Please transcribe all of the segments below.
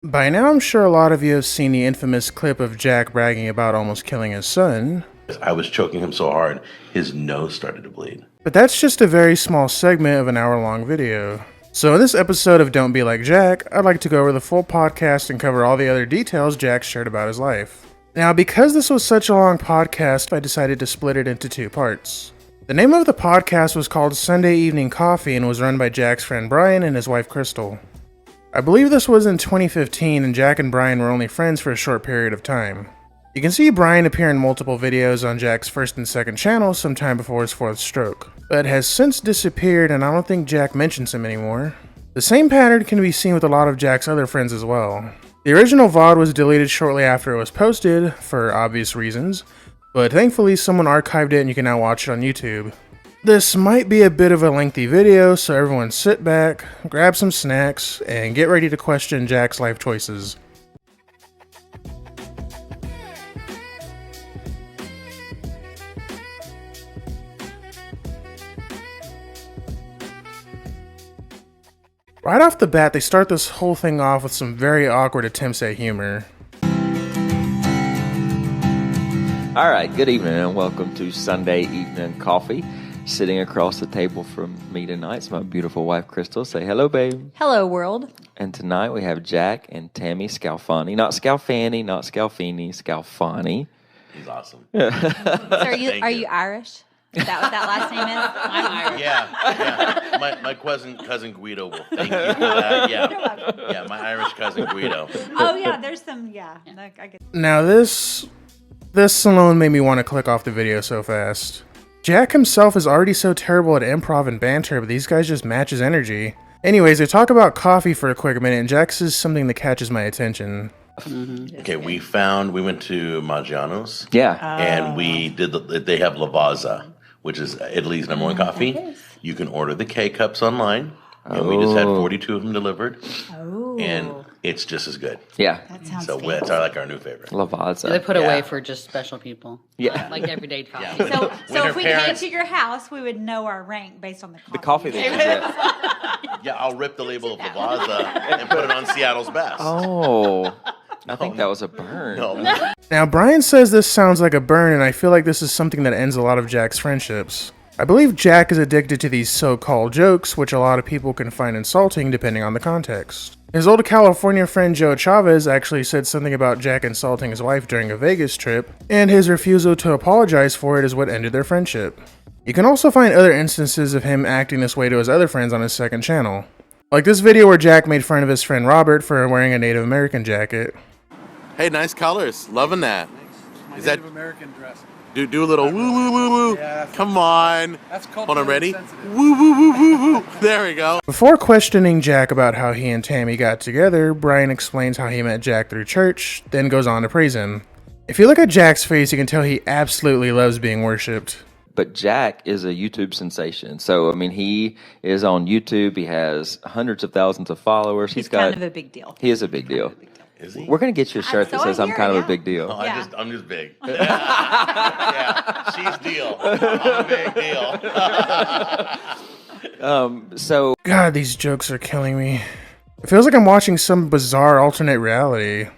By now, I'm sure a lot of you have seen the infamous clip of Jack bragging about almost killing his son. I was choking him so hard, his nose started to bleed. But that's just a very small segment of an hour-long video. So in this episode of Don't Be Like Jack, I'd like to go over the full podcast and cover all the other details Jack shared about his life. Now, because this was such a long podcast, I decided to split it into two parts. The name of the podcast was called Sunday Evening Coffee and was run by Jack's friend Brian and his wife Crystal. I believe this was in 2015 and Jack and Brian were only friends for a short period of time. You can see Brian appear in multiple videos on Jack's first and second channel sometime before his fourth stroke, but has since disappeared and I don't think Jack mentions him anymore. The same pattern can be seen with a lot of Jack's other friends as well. The original VOD was deleted shortly after it was posted, for obvious reasons, but thankfully someone archived it and you can now watch it on YouTube. This might be a bit of a lengthy video, so everyone sit back, grab some snacks, and get ready to question Jack's life choices. Right off the bat, they start this whole thing off with some very awkward attempts at humor. Alright, good evening and welcome to Sunday Evening Coffee. Sitting across the table from me tonight is my beautiful wife Crystal. Say hello, babe. Hello, world. And tonight we have Jack and Tammy Scalfani. Not Scalfani, not Scalfini, Scalfani. He's awesome. So are you Irish? Is that what that last name is? I'm Irish. Yeah. My cousin Guido will thank you for that. Yeah, my Irish cousin Guido. Oh yeah, there's some. Yeah, I get. Now this alone made me want to click off the video so fast. Jack himself is already so terrible at improv and banter, but these guys just match his energy. Anyways, they talk about coffee for a quick minute, and Jack says something that catches my attention. Okay, we went to Maggiano's. Yeah. And they have Lavazza, which is Italy's number one coffee. You can order the K-Cups online. And we just had 42 of them delivered. Oh. And it's just as good. Yeah. That sounds So fancy. it's our new favorite. Lavazza. They put Yeah. away for just special people. Yeah. Like everyday coffee. Yeah. So When if we her parents- came to your house, we would know our rank based on the coffee. The coffee that you get. Yeah, I'll rip the label of Lavazza and put it on Seattle's Best. Oh. I think that was a burn. No. Now, Brian says this sounds like a burn, and I feel like this is something that ends a lot of Jack's friendships. I believe Jack is addicted to these so-called jokes, which a lot of people can find insulting depending on the context. His old California friend Joe Chavez actually said something about Jack insulting his wife during a Vegas trip, and his refusal to apologize for it is what ended their friendship. You can also find other instances of him acting this way to his other friends on his second channel. Like this video where Jack made fun of his friend Robert for wearing a Native American jacket. Hey, nice colors. Loving that. Is that Native American dress? Do a little woo woo woo woo. Yeah, Come on. That's called. Hold on, ready? sensitive. Woo woo woo woo woo. There we go. Before questioning Jack about how he and Tammy got together, Brian explains how he met Jack through church, then goes on to praise him. If you look at Jack's face, you can tell he absolutely loves being worshipped. But Jack is a YouTube sensation. So, I mean, he is on YouTube. He has hundreds of thousands of followers. He's kind of a big deal. He is a big deal. Is he? We're going to get you a shirt So that says I I'm hear, kind of yeah. a big deal. Oh, Yeah. I'm just big. Yeah, she's deal. I'm a big deal. So, God, these jokes are killing me. It feels like I'm watching some bizarre alternate reality.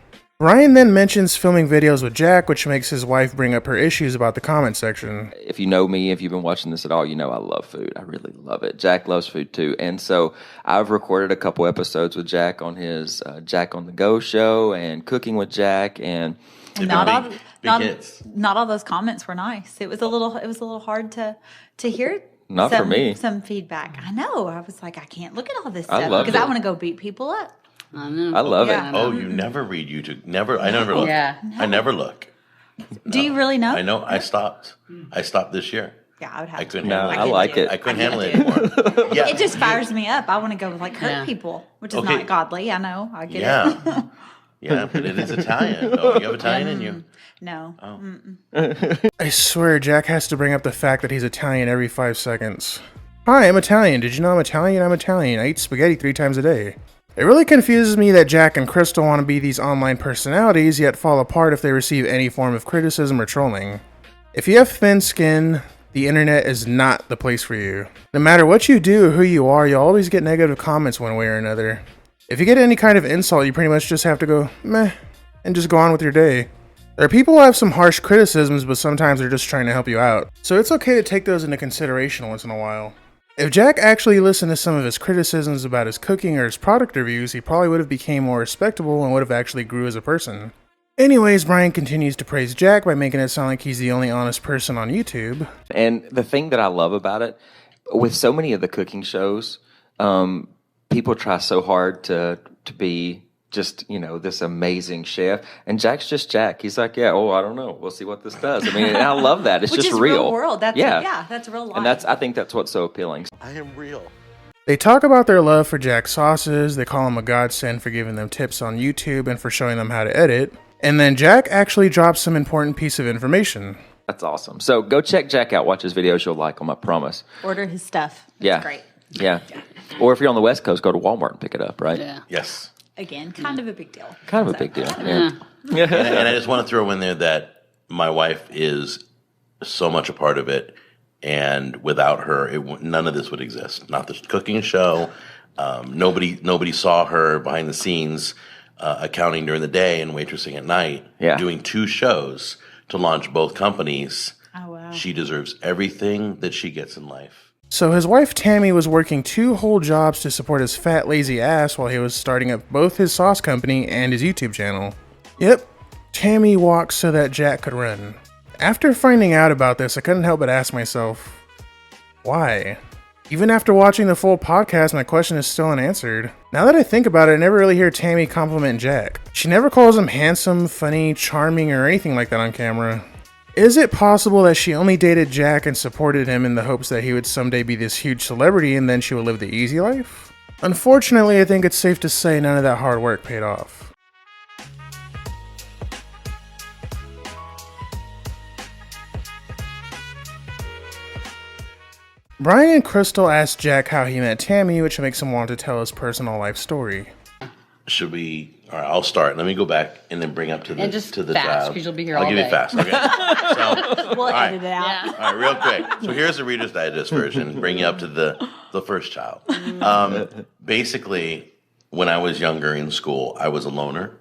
Ryan then mentions filming videos with Jack, which makes his wife bring up her issues about the comment section. if you know me, if you've been watching this at all, you know I love food. I really love it. Jack loves food too. And so I've recorded a couple episodes with Jack on his Jack on the Go show and Cooking with Jack. And Not all, big hits. not all those comments were nice. It was a little hard to hear. Not for me. Some feedback. I know. I was like, I can't look at all this I stuff loved because I it. want to go beat people up. I know. I love Yeah. it. Oh, you never read YouTube. Never. I never look. Yeah. I never look. Do you really know? I know. I stopped. I stopped this year. Yeah, I would have I to. couldn't No, handle it. I like it. I couldn't handle it anymore. Yeah. It just fires me up. I want to go like hurt Yeah. people, which is Okay. not godly. I know. I get it. Yeah. Yeah, but it is Italian. Oh, you have Italian in you. No. I swear, Jack has to bring up the fact that he's Italian every 5 seconds. Hi, I'm Italian. Did you know I'm Italian? I'm Italian. I eat spaghetti 3 times a day. It really confuses me that Jack and Crystal want to be these online personalities, yet fall apart if they receive any form of criticism or trolling. If you have thin skin, the internet is not the place for you. No matter what you do or who you are, you'll always get negative comments one way or another. If you get any kind of insult, you pretty much just have to go, meh, and just go on with your day. There are people who have some harsh criticisms, but sometimes they're just trying to help you out. So it's okay to take those into consideration once in a while. If Jack actually listened to some of his criticisms about his cooking or his product reviews, he probably would have became more respectable and would have actually grew as a person. Anyways, Brian continues to praise Jack by making it sound like he's the only honest person on YouTube. And the thing that I love about it, with so many of the cooking shows, people try so hard to be just, this amazing chef. And Jack's just Jack. He's like, I don't know. We'll see what this does. I mean, and I love that. It's Which just is real world. That's that's real life. And I think that's what's so appealing. I am real. They talk about their love for Jack's sauces. They call him a godsend for giving them tips on YouTube and for showing them how to edit. And then Jack actually drops some important piece of information. That's awesome. So go check Jack out. Watch his videos. You'll like them, I promise. Order his stuff. It's great. Yeah. Or if you're on the West Coast, go to Walmart and pick it up, right? Yeah. Yes. Again, kind of a big deal. Kind of a big deal. Yeah. And I just want to throw in there that my wife is so much a part of it, and without her, none of this would exist. Not the cooking show. Nobody saw her behind the scenes, accounting during the day and waitressing at night, doing 2 shows to launch both companies. Oh, wow. She deserves everything that she gets in life. So his wife Tammy was working 2 whole jobs to support his fat, lazy ass while he was starting up both his sauce company and his YouTube channel. Yep, Tammy walked so that Jack could run. After finding out about this, I couldn't help but ask myself, why? Even after watching the full podcast, my question is still unanswered. Now that I think about it, I never really hear Tammy compliment Jack. She never calls him handsome, funny, charming, or anything like that on camera. Is it possible that she only dated Jack and supported him in the hopes that he would someday be this huge celebrity and then she would live the easy life? Unfortunately, I think it's safe to say none of that hard work paid off. Brian and Crystal asked Jack how he met Tammy, which makes him want to tell his personal life story. Should we? All right, I'll start. Let me go back and then bring up to the And just to the fast, child. 'cause you'll be here I'll all give day. you fast. Okay. So, We'll right. edit it out. Yeah. all right, real quick. So here's the Reader's Digest version. Bring you up to the first child. Basically, when I was younger in school, I was a loner.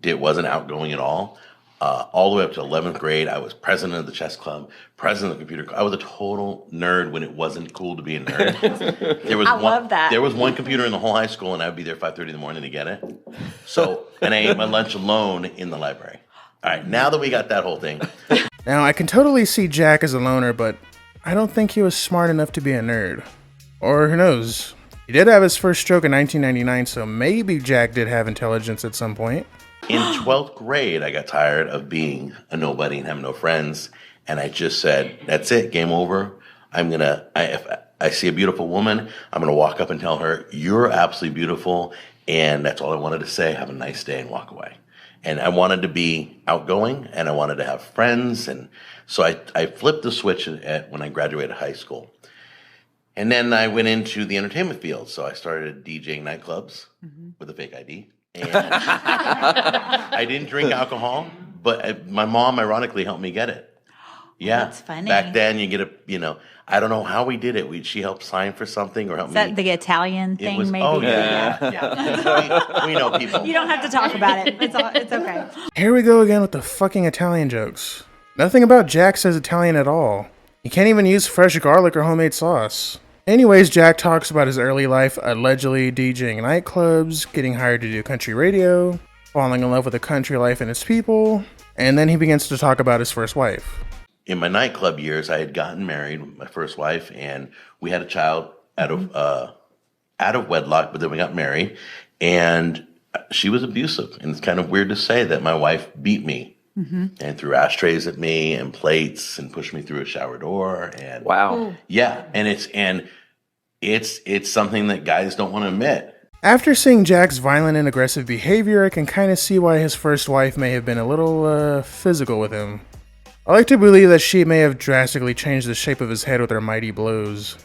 Wasn't outgoing at all. All the way up to 11th grade, I was president of the chess club, president of the computer club. I was a total nerd when it wasn't cool to be a nerd. love that. There was one computer in the whole high school, and I would be there 5:30 in the morning to get it. So, and I ate my lunch alone in the library. All right, now that we got that whole thing, Now, I can totally see Jack as a loner, but I don't think he was smart enough to be a nerd. Or who knows? He did have his first stroke in 1999, so maybe Jack did have intelligence at some point. in 12th grade, I got tired of being a nobody and having no friends, and I just said, "That's it, game over. If I see a beautiful woman, I'm gonna walk up and tell her, 'You're absolutely beautiful,' and that's all I wanted to say. Have a nice day," and walk away. And I wanted to be outgoing, and I wanted to have friends, and so I flipped the switch when I graduated high school. And then I went into the entertainment field, so I started DJing nightclubs with a fake ID. And I didn't drink alcohol, but my mom ironically helped me get it. Yeah, That's funny. Back then, you get I don't know how we did it. She helped sign for something or help Is me. that the Italian thing, maybe? Oh, yeah. we know people. You don't have to talk about it. It's okay. Here we go again with the fucking Italian jokes. Nothing about Jack says Italian at all. He can't even use fresh garlic or homemade sauce. Anyways, Jack talks about his early life allegedly DJing nightclubs, getting hired to do country radio, falling in love with the country life and its people, and then he begins to talk about his first wife. In my nightclub years, I had gotten married with my first wife, and we had a child out of wedlock, but then we got married, and she was abusive. And it's kind of weird to say that my wife beat me and threw ashtrays at me and plates and pushed me through a shower door. And Wow. yeah, and it's something that guys don't want to admit. After seeing Jack's violent and aggressive behavior, I can kind of see why his first wife may have been a little physical with him. I like to believe that she may have drastically changed the shape of his head with her mighty blows.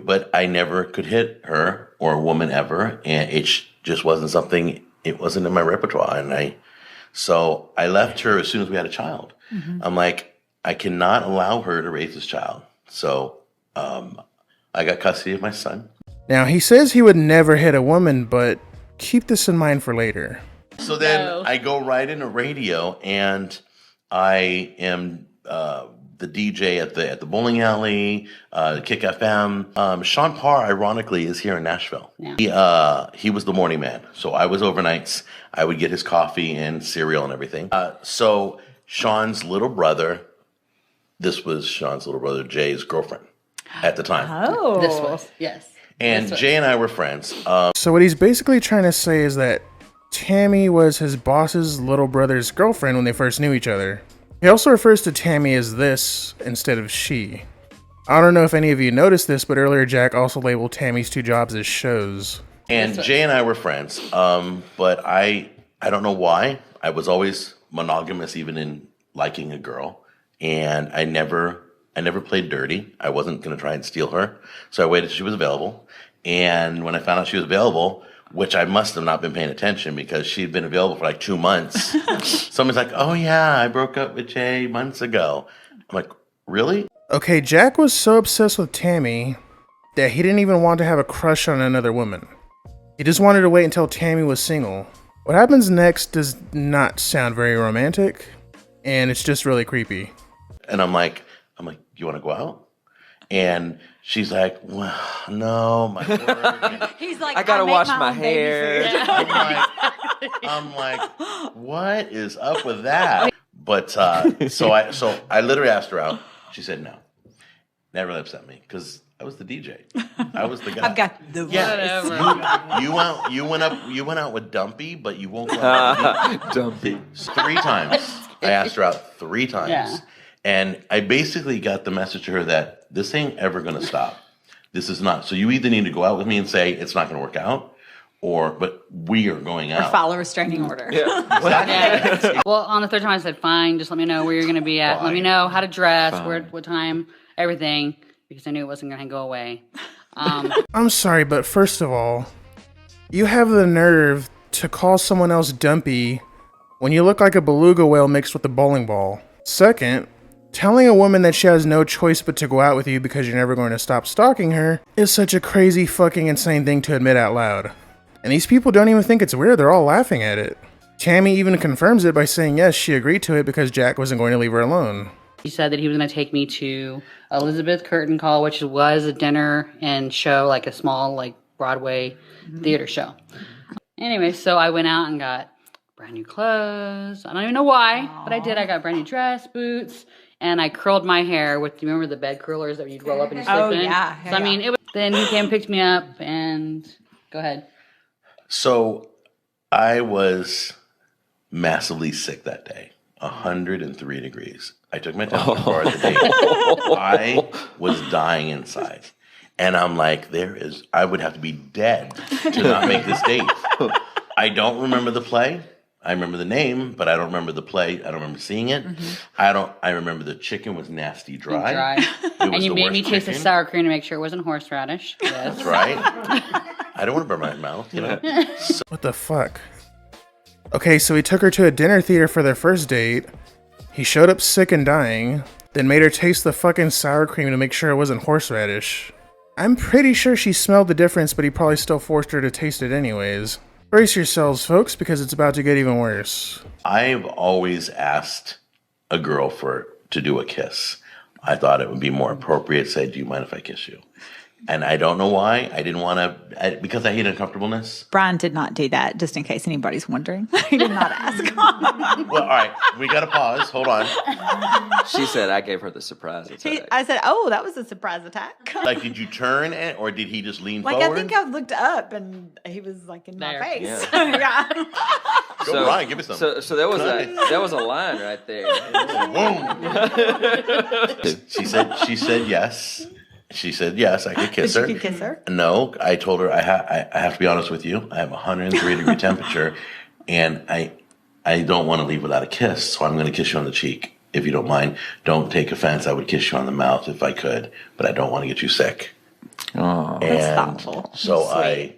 But I never could hit her or a woman ever, and it just wasn't something. It wasn't in my repertoire, and so I left her as soon as we had a child. I'm like, I cannot allow her to raise this child. So I got custody of my son. Now, he says he would never hit a woman, but keep this in mind for later. So then I go right into radio, and I am the DJ at the bowling alley, Kick FM. Sean Parr, ironically, is here in Nashville. Yeah. He was the morning man, so I was overnights. I would get his coffee and cereal and everything. So Sean's little brother, this was Sean's little brother Jay's girlfriend at the time. Oh. This was, yes. And Jay and I were friends. So what he's basically trying to say is that Tammy was his boss's little brother's girlfriend when they first knew each other. He also refers to Tammy as this instead of she. I don't know if any of you noticed this, but earlier Jack also labeled Tammy's 2 jobs as shows. And Jay and I were friends, but I don't know why. I was always monogamous, even in liking a girl, and I never played dirty. I wasn't going to try and steal her, so I waited till she was available. And when I found out she was available, which I must have not been paying attention because she'd been available for like 2 months. Someone's like, "Oh yeah, I broke up with Jay months ago." I'm like, "Really?" Okay, Jack was so obsessed with Tammy that he didn't even want to have a crush on another woman. He just wanted to wait until Tammy was single. What happens next does not sound very romantic, and it's just really creepy. And I'm like, "You want to go out?" And she's like, "Well, no, my work." He's like, I gotta make wash my my own baby hair. food. I'm like, what is up with that? But so I literally asked her out. She said no. That really upset me because I was the DJ. I was the guy. I've got the You went out with Dumpy, but you won't go out with Dumpy. 3 times. I asked her out 3 times. Yeah. And I basically got the message to her that this ain't ever going to stop. This is not. So you either need to go out with me and say it's not going to work out, but we are going out. Or follow a restraining order. Yeah. Well, on the 3rd time, I said, "Fine, just let me know where you're going to be at. Fine. Let me know how to dress, what time, everything," because I knew it wasn't going to go away. I'm sorry, but first of all, you have the nerve to call someone else dumpy when you look like a beluga whale mixed with a bowling ball. Second, telling a woman that she has no choice but to go out with you because you're never going to stop stalking her is such a crazy fucking insane thing to admit out loud. And these people don't even think it's weird, they're all laughing at it. Tammy even confirms it by saying yes, she agreed to it because Jack wasn't going to leave her alone. He said that he was going to take me to Elizabeth Curtain Call, which was a dinner and show, like a small, like Broadway theater show. Anyway, so I went out and got brand new clothes. I don't even know why, but I did. I got brand new dress, boots, and I curled my hair with, you remember the bed curlers that you'd roll up and you slip in? Yeah. So, I mean, then he came and picked me up, and go ahead. So I was massively sick that day, 103 degrees. I took my temperature for the day. I was dying inside. And I'm like, I would have to be dead to not make this date. I don't remember the play. I remember the name, but I don't remember the play. I don't remember seeing it. I remember the chicken was nasty dry. And you made me taste the sour cream to make sure it wasn't horseradish. Yes. That's right. I don't want to burn my mouth, you know. What the fuck? Okay, so he took her to a dinner theater for their first date. He showed up sick and dying, then made her taste the fucking sour cream to make sure it wasn't horseradish. I'm pretty sure she smelled the difference, but he probably still forced her to taste it anyways. Brace yourselves, folks, because it's about to get even worse. I've always asked a girl to do a kiss. I thought it would be more appropriate to say, "Do you mind if I kiss you?" And I don't know why. I didn't want to, because I hate uncomfortableness. Brian did not do that, just in case anybody's wondering. He did not ask. Well, all right. We got to pause. Hold on. She said I gave her the surprise attack. I said, "Oh, that was a surprise attack." Like, did you turn it, or did he just lean Like, forward? I think I looked up and he was like in my There. face. Yeah. Yeah. Go, Brian, give me some. So there was a line right there. Boom. She said yes. She said yes, I could kiss her. You could kiss her? No, I told her I have to be honest with you. I have 103 degree temperature, and I don't want to leave without a kiss. So I'm going to kiss you on the cheek, if you don't mind. Don't take offense. I would kiss you on the mouth if I could, but I don't want to get you sick. Oh, That's thoughtful. So I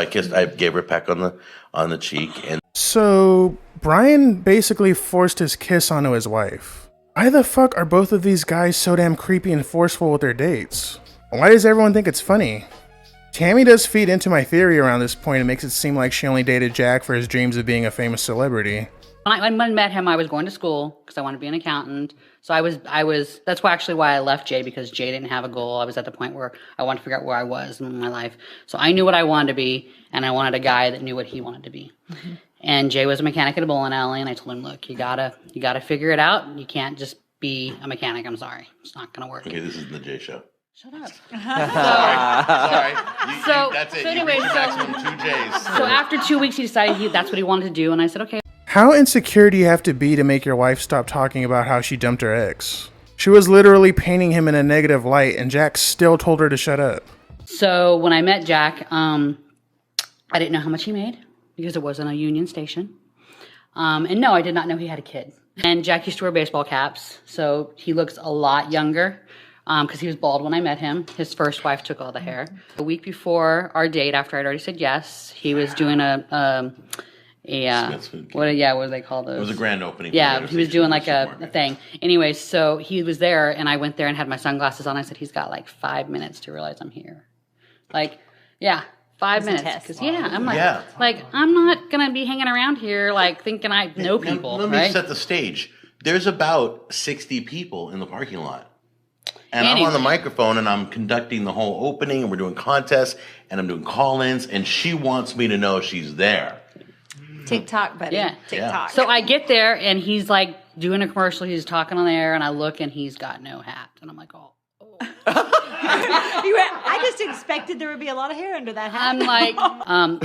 kissed. I gave her a peck on the cheek, and So, Brian basically forced his kiss onto his wife. Why the fuck are both of these guys so damn creepy and forceful with their dates? Why does everyone think it's funny? Tammy does feed into my theory around this point and makes it seem like she only dated Jack for his dreams of being a famous celebrity. When I met him, I was going to school because I wanted to be an accountant. So I was. That's actually why I left Jay, because Jay didn't have a goal. I was at the point where I wanted to figure out where I was in my life. So I knew what I wanted to be, and I wanted a guy that knew what he wanted to be. Mm-hmm. And Jay was a mechanic at a bowling alley, and I told him, look, you gotta figure it out. You can't just be a mechanic. I'm sorry, it's not gonna work. Okay, this isn't the Jay show. Shut up. Sorry. That's it. So You anyway, reached maximum 2 J's. So after 2 weeks, he decided that's what he wanted to do, and I said, okay. How insecure do you have to be to make your wife stop talking about how she dumped her ex? She was literally painting him in a negative light, and Jack still told her to shut up. So when I met Jack, I didn't know how much he made because it wasn't a union station. And no, I did not know he had a kid. And Jack used to wear baseball caps, so he looks a lot younger because he was bald when I met him. His first wife took all the hair. A week before our date, after I'd already said yes, he was doing what do they call those? It was a grand opening. Yeah, he was doing like a thing. Anyway, so he was there, and I went there and had my sunglasses on. I said, he's got like 5 minutes to realize I'm here. Like, yeah, 5 minutes. Because I'm like, I'm not gonna be hanging around here like thinking I know people. Let me set the stage. There's about 60 people in the parking lot. And I'm on the microphone, and I'm conducting the whole opening, and we're doing contests, and I'm doing call-ins, and she wants me to know she's there. TikTok, buddy. Yeah. TikTok. So I get there, and he's like doing a commercial. He's talking on the air, and I look, and he's got no hat. And I'm like, oh. I just expected there would be a lot of hair under that hat. I'm like, I'm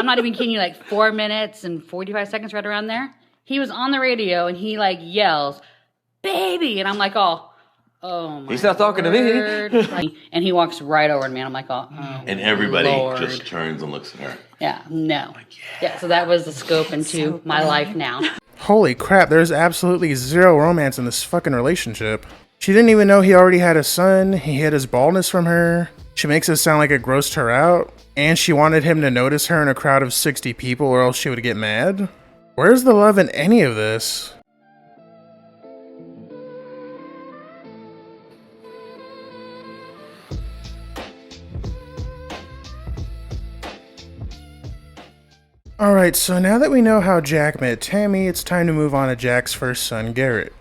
not even kidding you, like 4 minutes and 45 seconds right around there. He was on the radio, and he like yells, baby. And I'm like, oh my He's not talking to me. And he walks right over to me, and I'm like, oh and everybody Lord. just turns and looks at her. Yeah, no. Yeah, so that was the scope into my life now. Holy crap, there's absolutely zero romance in this fucking relationship. She didn't even know he already had a son, he hid his baldness from her, she makes it sound like it grossed her out, and she wanted him to notice her in a crowd of 60 people or else she would get mad? Where's the love in any of this? Alright, so now that we know how Jack met Tammy, it's time to move on to Jack's first son, Garrett.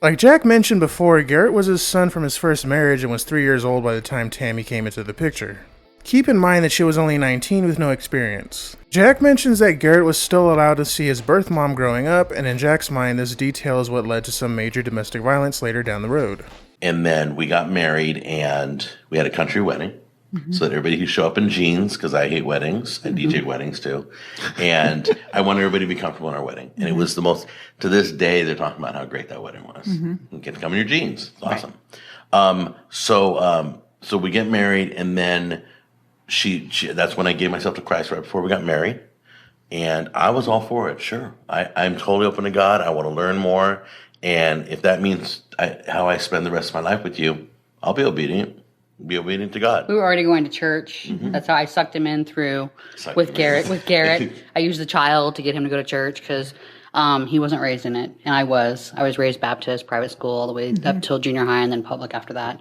Like Jack mentioned before, Garrett was his son from his first marriage and was 3 years old by the time Tammy came into the picture. Keep in mind that she was only 19 with no experience. Jack mentions that Garrett was still allowed to see his birth mom growing up, and in Jack's mind, this detail is what led to some major domestic violence later down the road. And then we got married, and we had a country wedding. Mm-hmm. So that everybody could show up in jeans, because I hate weddings. I DJ weddings too. And I want everybody to be comfortable in our wedding. And it was the most, to this day, they're talking about how great that wedding was. You get to come in your jeans. It's awesome. Right. So we get married, and then she that's when I gave myself to Christ right before we got married. And I was all for it. Sure. I'm totally open to God. I want to learn more. And if that means how I spend the rest of my life with you, I'll be obedient. Be obedient to God. We were already going to church. Mm-hmm. That's how I sucked him in through with Garrett. With Garrett, I used the child to get him to go to church because he wasn't raised in it, and I was. I was raised Baptist, private school, all the way up till junior high, and then public after that.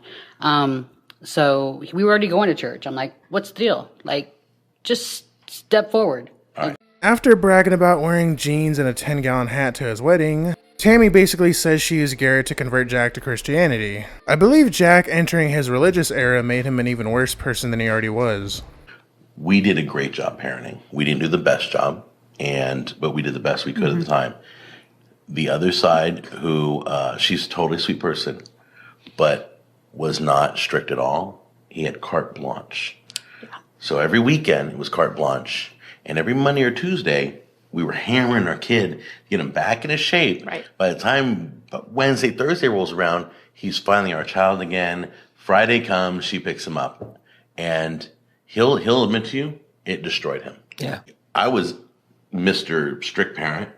So we were already going to church. I'm like, what's the deal? Like, just step forward. All right. After bragging about wearing jeans and a 10-gallon hat to his wedding, Tammy basically says she used Garrett to convert Jack to Christianity. I believe Jack entering his religious era made him an even worse person than he already was. We did a great job parenting. We didn't do the best job, but we did the best we could at the time. The other side, who she's a totally sweet person, but was not strict at all. He had carte blanche. Yeah. So every weekend it was carte blanche, and every Monday or Tuesday we were hammering our kid to get him back into shape. Right. By the time Wednesday, Thursday rolls around, he's finally our child again. Friday comes, she picks him up, and he'll admit to you, it destroyed him. Yeah. I was Mr. Strict Parent,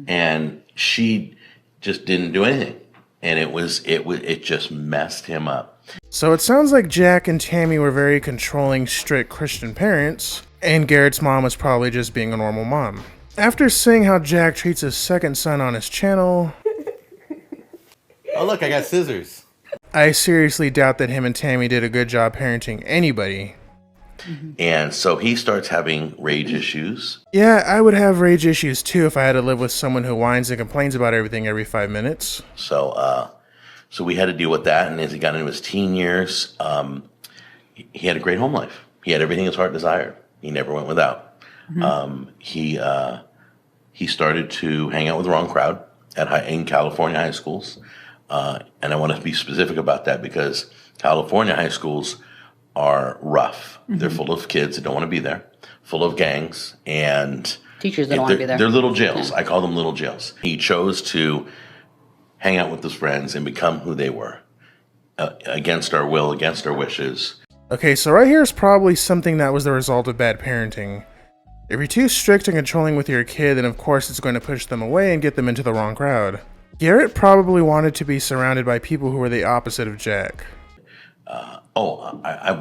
and she just didn't do anything, and it just messed him up. So it sounds like Jack and Tammy were very controlling, strict Christian parents, and Garrett's mom was probably just being a normal mom. After seeing how Jack treats his second son on his channel... Oh look, I got scissors. I seriously doubt that him and Tammy did a good job parenting anybody. And so he starts having rage issues. Yeah, I would have rage issues too if I had to live with someone who whines and complains about everything every 5 minutes. So we had to deal with that. And as he got into his teen years, he had a great home life. He had everything his heart desired. He never went without. He started to hang out with the wrong crowd in California high schools. And I want to be specific about that because California high schools are rough. They're full of kids that don't want to be there, full of gangs, and teachers that don't want to be there. They're little jails. Yeah. I call them little jails. He chose to hang out with his friends and become who they were, against our will, against our wishes. Okay, so right here is probably something that was the result of bad parenting. If you're too strict and controlling with your kid, then of course it's going to push them away and get them into the wrong crowd. Garrett probably wanted to be surrounded by people who were the opposite of Jack. I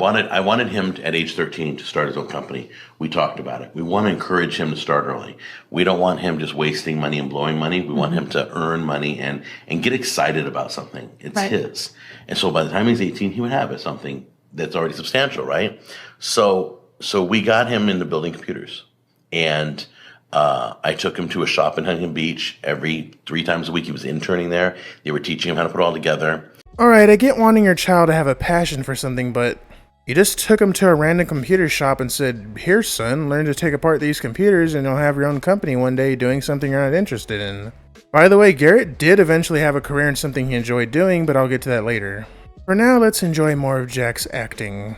wanted him at age 13 to start his own company. We talked about it. We want to encourage him to start early. We don't want him just wasting money and blowing money. We want him to earn money and get excited about something. It's his. And so by the time he's 18, he would have something that's already substantial, right? So we got him into building computers. And I took him to a shop in Huntington Beach every 3 times a week. He was interning there. They were teaching him how to put it all together. Alright, I get wanting your child to have a passion for something, but you just took him to a random computer shop and said, "Here, son, learn to take apart these computers and you'll have your own company one day doing something you're not interested in." By the way, Garrett did eventually have a career in something he enjoyed doing, but I'll get to that later. For now, let's enjoy more of Jack's acting.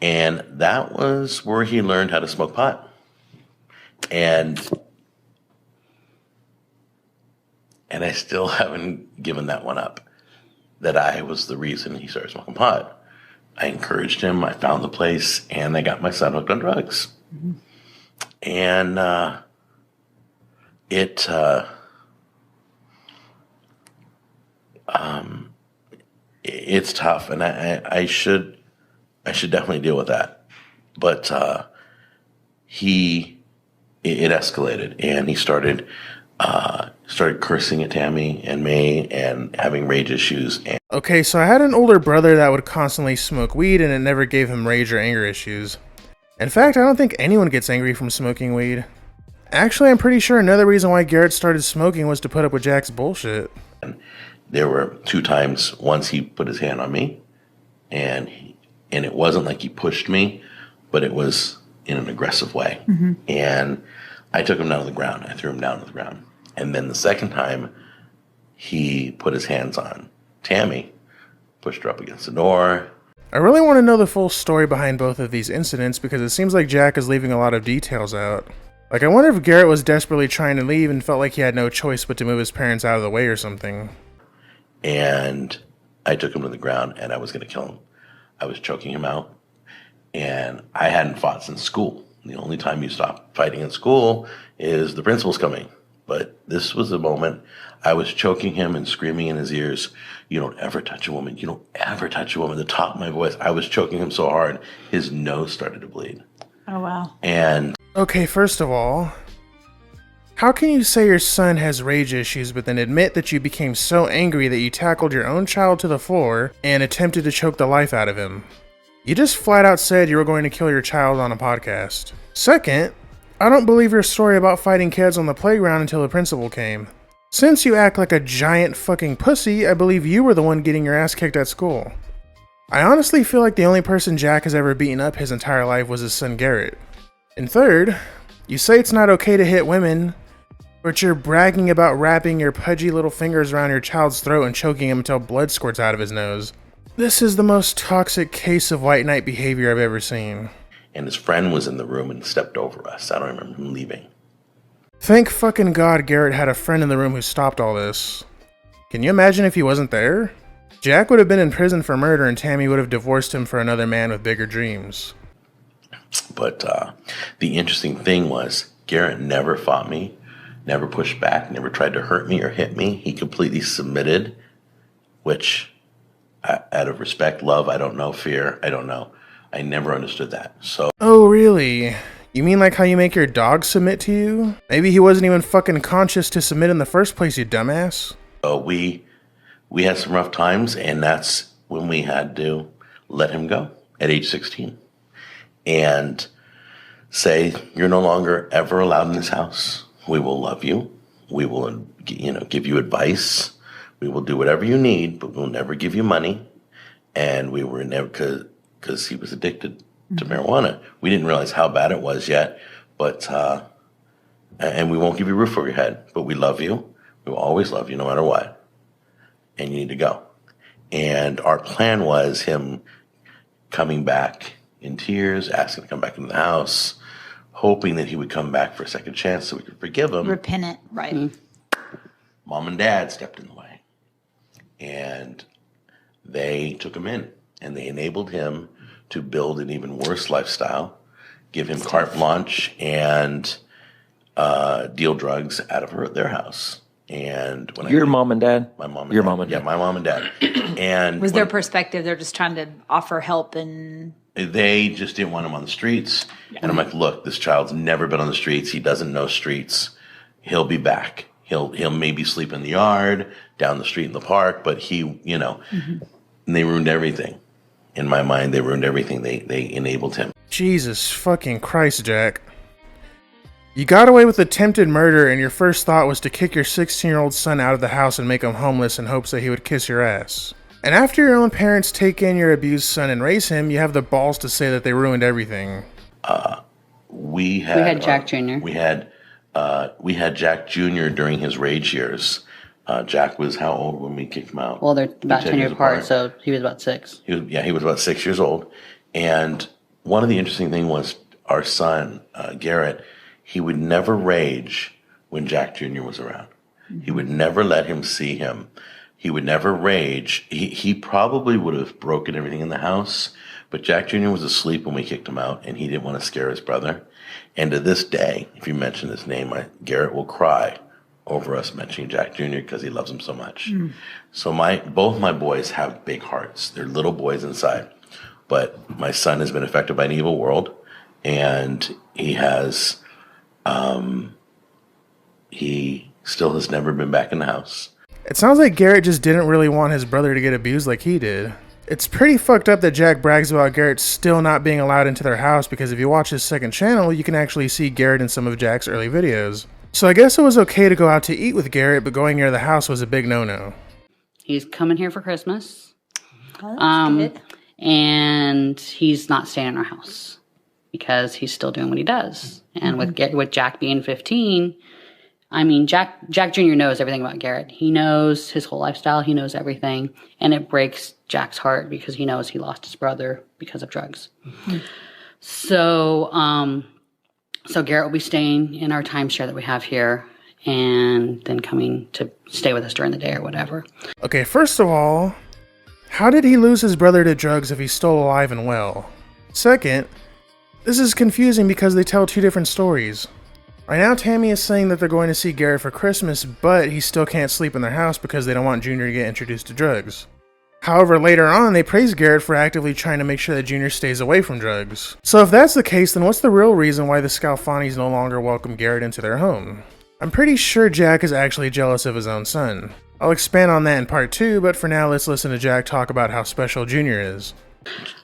And that was where he learned how to smoke pot. And I still haven't given that one up, that I was the reason he started smoking pot. I encouraged him. I found the place, and I got my son hooked on drugs. And it's tough, and I should definitely deal with that. But it escalated, and he started cursing at Tammy and me and having rage issues. Okay, so I had an older brother that would constantly smoke weed, and it never gave him rage or anger issues. In fact, I don't think anyone gets angry from smoking weed. Actually, I'm pretty sure another reason why Garrett started smoking was to put up with Jack's bullshit. And there were 2 times. Once he put his hand on me, and it wasn't like he pushed me, but it was in an aggressive way. And I took him down to the ground. I threw him down to the ground. And then the second time, he put his hands on Tammy, pushed her up against the door. I really want to know the full story behind both of these incidents because it seems like Jack is leaving a lot of details out. Like, I wonder if Garrett was desperately trying to leave and felt like he had no choice but to move his parents out of the way or something. And I took him to the ground, and I was going to kill him. I was choking him out, and I hadn't fought since school. The only time you stop fighting in school is the principal's coming. But this was the moment I was choking him and screaming in his ears, "You don't ever touch a woman. You don't ever touch a woman." At the top of my voice, I was choking him so hard, his nose started to bleed. Oh, wow. And okay, first of all, how can you say your son has rage issues but then admit that you became so angry that you tackled your own child to the floor and attempted to choke the life out of him? You just flat out said you were going to kill your child on a podcast. Second, I don't believe your story about fighting kids on the playground until the principal came. Since you act like a giant fucking pussy, I believe you were the one getting your ass kicked at school. I honestly feel like the only person Jack has ever beaten up his entire life was his son Garrett. And third, you say it's not okay to hit women, but you're bragging about wrapping your pudgy little fingers around your child's throat and choking him until blood squirts out of his nose. This is the most toxic case of white knight behavior I've ever seen. And his friend was in the room and stepped over us. I don't remember him leaving. Thank fucking God Garrett had a friend in the room who stopped all this. Can you imagine if he wasn't there? Jack would have been in prison for murder and Tammy would have divorced him for another man with bigger dreams. But the interesting thing was Garrett never fought me, never pushed back, never tried to hurt me or hit me. He completely submitted, which out of respect, love, I don't know, fear, I don't know. I never understood that. So. Oh, really? You mean like how you make your dog submit to you? Maybe he wasn't even fucking conscious to submit in the first place, you dumbass. We had some rough times, and that's when we had to let him go at age 16. and say, you're no longer ever allowed in this house. We will love you. We will, give you advice. We will do whatever you need, but we'll never give you money. And we were never, because he was addicted to marijuana. We didn't realize how bad it was yet, but, and we won't give you a roof over your head, but we love you. We will always love you no matter what. And you need to go. And our plan was him coming back in tears, asking to come back into the house, hoping that he would come back for a second chance so we could forgive him. Repentant, right? Mom and Dad stepped in the way. And they took him in. And they enabled him to build an even worse lifestyle, give him carte blanche, and deal drugs out of their house. And when Your mom and dad? My mom and Your dad. mom and dad. Yeah, my mom and dad. And Was their perspective they're just trying to offer help and... They just didn't want him on the streets. Yeah. And I'm like, look, this child's never been on the streets. He doesn't know streets. He'll be back. He'll maybe sleep in the yard, down the street in the park, but he, and they ruined everything. In my mind, they ruined everything. They enabled him. Jesus fucking Christ, Jack. You got away with attempted murder and your first thought was to kick your 16-year-old son out of the house and make him homeless in hopes that he would kiss your ass. And after your own parents take in your abused son and raise him, you have the balls to say that they ruined everything. We had Jack Jr. We had Jack Jr. during his rage years. Jack was how old when we kicked him out? Well, they're about 10 years apart, so he was about 6. He was about 6 years old. And one of the interesting things was our son, Garrett, he would never rage when Jack Jr. was around. He would never let him see him. He would never rage. He probably would have broken everything in the house, but Jack Jr. was asleep when we kicked him out, and he didn't want to scare his brother. And to this day, if you mention his name, Garrett will cry over us mentioning Jack Jr. because he loves him so much. So both my boys have big hearts. They're little boys inside. But my son has been affected by an evil world, and he has... he still has never been back in the house. It sounds like Garrett just didn't really want his brother to get abused like he did. It's pretty fucked up that Jack brags about Garrett still not being allowed into their house, because if you watch his second channel, you can actually see Garrett in some of Jack's early videos. So I guess it was okay to go out to eat with Garrett, but going near the house was a big no-no. He's coming here for Christmas. Oh, that's good. And he's not staying in our house because he's still doing what he does. And with Jack being 15, I mean, Jack Jr. knows everything about Garrett. He knows his whole lifestyle. He knows everything. And it breaks Jack's heart because he knows he lost his brother because of drugs. So Garrett will be staying in our timeshare that we have here and then coming to stay with us during the day or whatever. Okay, first of all, how did he lose his brother to drugs if he's still alive and well? Second, this is confusing because they tell two different stories. Right now, Tammy is saying that they're going to see Garrett for Christmas, but he still can't sleep in their house because they don't want Junior to get introduced to drugs. However, later on, they praise Garrett for actively trying to make sure that Junior stays away from drugs. So if that's the case, then what's the real reason why the Scalfanis no longer welcome Garrett into their home? I'm pretty sure Jack is actually jealous of his own son. I'll expand on that in part 2, but for now, let's listen to Jack talk about how special Junior is.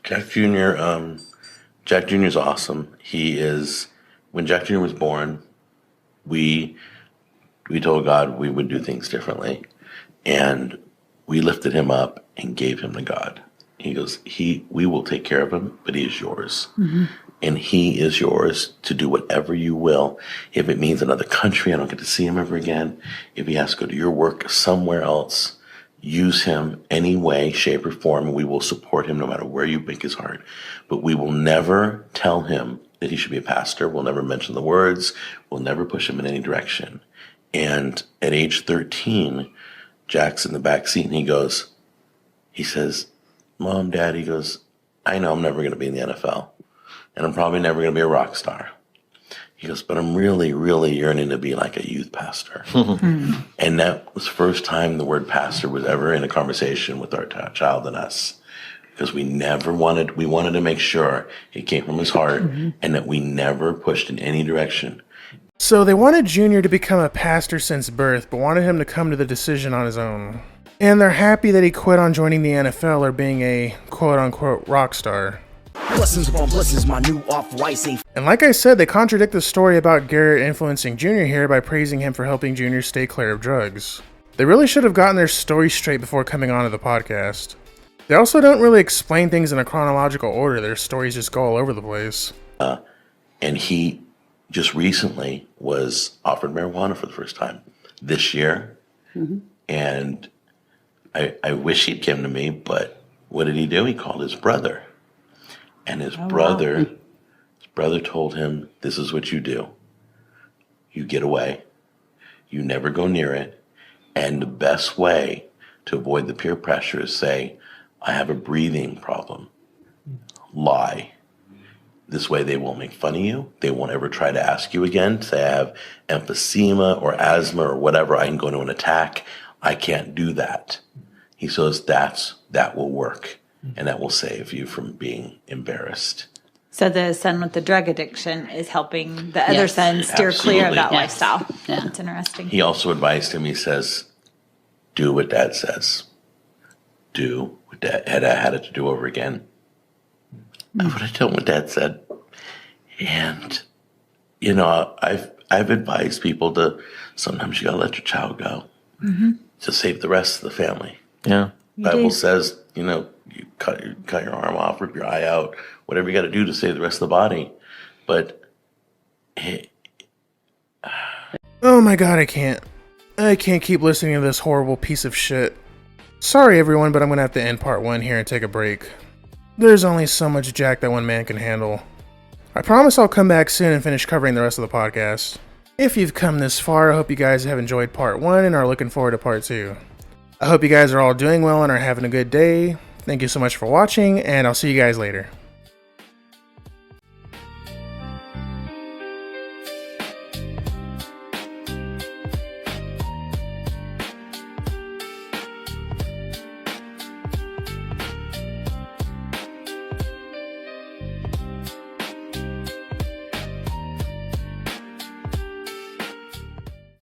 Jack Jr.'s awesome. He is, when Jack Jr. was born, we told God we would do things differently. And we lifted him up and gave him to God. He goes, we will take care of him, but he is yours. And he is yours to do whatever you will. If it means another country, I don't get to see him ever again. If he has to go to your work somewhere else, use him any way, shape, or form, and we will support him no matter where you break his heart. But we will never tell him that he should be a pastor. We'll never mention the words. We'll never push him in any direction. And at age 13, Jack's in the back seat and he says, Mom, Dad, he goes, I know I'm never going to be in the NFL. And I'm probably never going to be a rock star. He goes, but I'm really, really yearning to be like a youth pastor. And that was the first time the word pastor was ever in a conversation with our child and us. Because we wanted to make sure it came from his heart and that we never pushed in any direction. So they wanted Junior to become a pastor since birth, but wanted him to come to the decision on his own. And they're happy that he quit on joining the NFL or being a quote-unquote rock star. Blessings upon blessings, my new off-white safe. And like I said, they contradict the story about Garrett influencing Junior here by praising him for helping Junior stay clear of drugs. They really should have gotten their story straight before coming onto the podcast. They also don't really explain things in a chronological order. Their stories just go all over the place. And he just recently was offered marijuana for the first time this year. Mm-hmm. And I wish he'd come to me, but what did he do? He called his brother. And his brother told him, this is what you do. You get away. You never go near it. And the best way to avoid the peer pressure is say, I have a breathing problem. Lie. This way they won't make fun of you. They won't ever try to ask you again. Say I have emphysema or asthma or whatever. I can go into an attack. I can't do that. He says that will work. And that will save you from being embarrassed. So the son with the drug addiction is helping the other son steer clear of that lifestyle. Yeah. That's interesting. He also advised him, he says, do what Dad says. Do what Dad had it to do over again. I would have done what Dad said. And, you know, I've advised people to, sometimes you gotta let your child go to save the rest of the family. Yeah. Bible says, you know, you cut your arm off, rip your eye out, whatever you got to do to save the rest of the body. But oh my god, I can't keep listening to this horrible piece of shit. Sorry everyone, but I'm gonna have to end part 1 here and take a break. There's only so much Jack that one man can handle. I promise I'll come back soon and finish covering the rest of the podcast. If you've come this far, I hope you guys have enjoyed part 1 and are looking forward to part 2. I hope you guys are all doing well and are having a good day. Thank you so much for watching, and I'll see you guys later.